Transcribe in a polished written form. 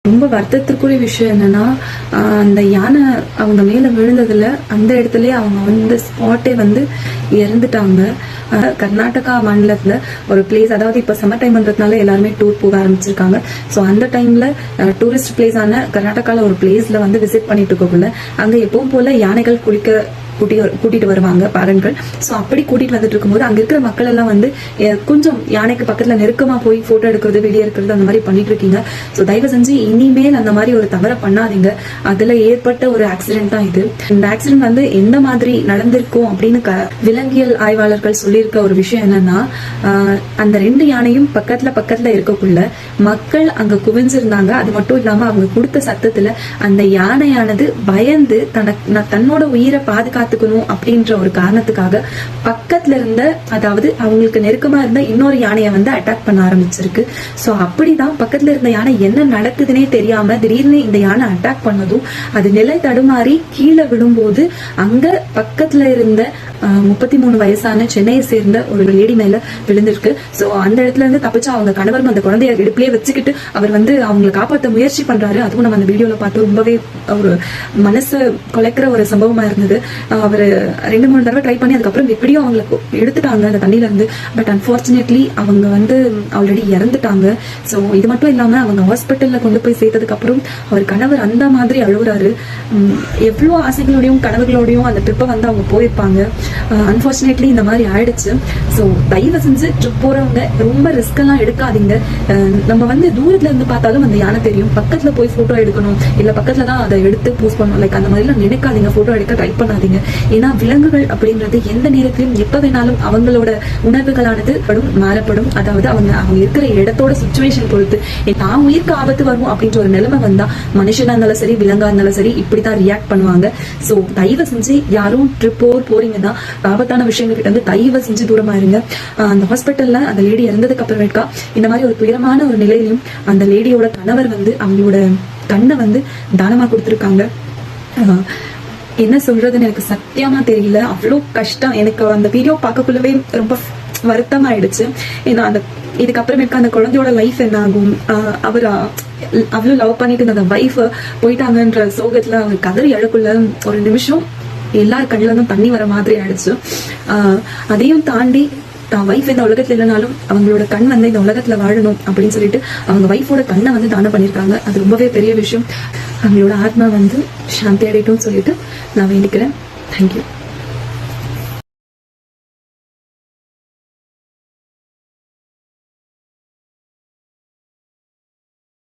ரொம்ப வருத்தத்திற்குரிய விஷயம் என்னன்னா, அந்த யானை அவங்க மேல விழுந்ததுல அந்த இடத்துல அவங்க வந்து ஸ்பாட்டே வந்து இறந்துட்டாங்க. கர்நாடகா மாநிலத்துல ஒரு பிளேஸ், அதாவது இப்ப சம்மர் டைம்ன்றதுனால எல்லாருமே டூர் போக ஆரம்பிச்சிருக்காங்க. ஸோ அந்த டைம்ல டூரிஸ்ட் பிளேஸ் ஆன கர்நாடகால ஒரு பிளேஸ்ல வந்து விசிட் பண்ணிட்டு இருக்கக்குள்ள அங்க எப்பவும் போல யானைகள் குளிக்க கூட்டிட்டு வருவாங்க பேரண்ட்கள். ஸோ அப்படி கூட்டிட்டு வந்துட்டு இருக்கும்போது அங்க இருக்கிற மக்கள் எல்லாம் வந்து கொஞ்சம் யானைக்கு பக்கத்துல நெருக்கமா போய் போட்டோ எடுக்கிறது, வீடியோ எடுக்கிறது அந்த மாதிரி பண்ணிட்டு இருக்கீங்க. ஸோ தயவு செஞ்சு இனிமேல் அந்த மாதிரி ஒரு தவறை பண்ணாதீங்க. அதுல ஏற்பட்ட ஒரு ஆக்சிடென்ட் தான் இது. இந்த ஆக்சிடென்ட் வந்து எந்த மாதிரி நடந்திருக்கும் அப்படின்னு விலங்கியல் ஆய்வாளர்கள் சொல்லியிருக்க ஒரு விஷயம் என்னன்னா, அந்த 2 யானையும் பக்கத்துல இருக்கக்குள்ள மக்கள் அங்க குவிஞ்சிருந்தாங்க. அது மட்டும் இல்லாம அவங்க கொடுத்த சத்தத்துல அந்த யானையானது பயந்து தன்னோட உயிரை பாதுகாத்துக்கணும் அப்படின்ற ஒரு காரணத்துக்காக பக்கத்துல இருந்த, அதாவது அவங்களுக்கு நெருக்கமா இருந்த இன்னொரு யானையை வந்து அட்டாக் பண்ண ஆரம்பிச்சிருக்கு. சோ அப்படிதான் பக்கத்துல இருந்த யானை என்ன நடக்குதுன்னே தெரியாம திடீர்னு இந்த யானை அட்டாக் பண்ணதும் அது நிலை தடுமாறி கீழே விழும்போது அங்க பக்கத்துல இருந்த 33 வயசான சென்னையை சேர்ந்த ஒரு லேடி மேல விழுந்திருக்கு. சோ அந்த இடத்துல இருந்து தப்பிச்சா அவங்க கணவர் அந்த குழந்தைய இடுப்புலயே வச்சுக்கிட்டு அவர் வந்து அவங்களை காப்பாற்ற முயற்சி பண்றாரு. அதுவும் நம்ம அந்த வீடியோல பார்த்து ரொம்பவே ஒரு மனசு குலைக்கிற ஒரு சம்பவமா இருந்தது. அவர் 2-3 தடவை ட்ரை பண்ணி அதுக்கப்புறம் எப்படியும் அவங்களுக்கு எடுத்துட்டாங்க அந்த தண்ணியில இருந்து. பட் அன்பார்ச்சுனேட்லி அவங்க வந்து ஆல்ரெடி இறந்துட்டாங்க. ஸோ இது மட்டும் இல்லாம அவங்க ஹாஸ்பிட்டல்ல கொண்டு போய் சேர்த்ததுக்கு அப்புறம் அவர் கணவர் அந்த மாதிரி அழுகுறாரு. எவ்வளவு ஆசைகளோடையும் கனவுகளோடையும் அந்த ட்ரிப்பை வந்து அவங்க போயிருப்பாங்க. அன்பார்ச்சுனேட்லி இந்த மாதிரி ஆயிடுச்சு. ஸோ தயவு செஞ்சு ட்ரிப் போறவங்க ரொம்ப ரிஸ்க் எல்லாம் எடுக்காதீங்க. நம்ம வந்து தூரத்துல இருந்து பார்த்தாலும் அந்த யானை தெரியும், பக்கத்துல போய் போட்டோ எடுக்கணும், இல்ல பக்கத்துல தான் அதை எடுத்து போஸ்ட் பண்ணணும், லைக் அந்த மாதிரி எல்லாம் நினைக்காதீங்க. போட்டோ எடுக்க ட்ரை பண்ணாதீங்க. ஏன்னா விலங்குகள் அப்படின்றது எந்த நேரத்திலும் எப்ப வேணாலும் அவங்களோட உணர்வுகளானது மாறப்படும். அதாவது அவங்க இருக்கிற இடத்தோட சுச்சுவேஷன் பொறுத்து தான் உயிருக்கு ஆபத்து வரும் அப்படின்ற ஒரு நிலைமை வந்தா மனுஷனா இருந்தாலும் சரி விலங்கா இருந்தாலும் சரி இப்படிதான் ரியாக்ட் பண்ணுவாங்க. சோ தயவு செஞ்சு யாரும் ட்ரிப் போறீங்கன்னா ஆபத்தான விஷயங்கள் கிட்ட வந்து தயவு செஞ்சு தூரமா இருங்க. அந்த ஹாஸ்பிட்டல்ல அந்த லேடி இறந்ததுக்கு அப்புறமேட்டா இந்த மாதிரி ஒரு துயரமான ஒரு நிலையிலும் அந்த லேடியோட கணவர் வந்து அவங்களோட கண்ணை வந்து தானமா கொடுத்திருக்காங்க. என்ன சொல்றதுன்னு எனக்கு சத்தியமா தெரியல. அவ்வளோ கஷ்டம். எனக்கு அந்த வீடியோ பார்க்கக்குள்ளவே ரொம்ப வருத்தமாயிடுச்சு. ஏன்னா அந்த இதுக்கப்புறமேட்டு அந்த குழந்தையோட லைஃப் என்ன ஆகும், அவர் அவ்வளோ லவ் பண்ணிட்டு அந்த வைஃப் போயிட்டாங்கன்ற சோகத்துல அவங்க கதறி அழக்குள்ள ஒரு நிமிஷம் எல்லார் கண்ணிலும் தண்ணி வர மாதிரி ஆயிடுச்சு. அதையும் தாண்டி வைஃப் இந்த உலகத்துல இல்லைனாலும் அவங்களோட கண் வந்து இந்த உலகத்துல வாழணும் அப்படின்னு சொல்லிட்டு அவங்க வைஃபோட கண்ணை வந்து தானம் பண்ணிருக்காங்க. அது ரொம்பவே பெரிய விஷயம். அவங்களோட ஆத்மா வந்து சாந்தி அடையட்டும் சொல்லிட்டு நான் வேண்டிக்கிறேன். தேங்க்யூ.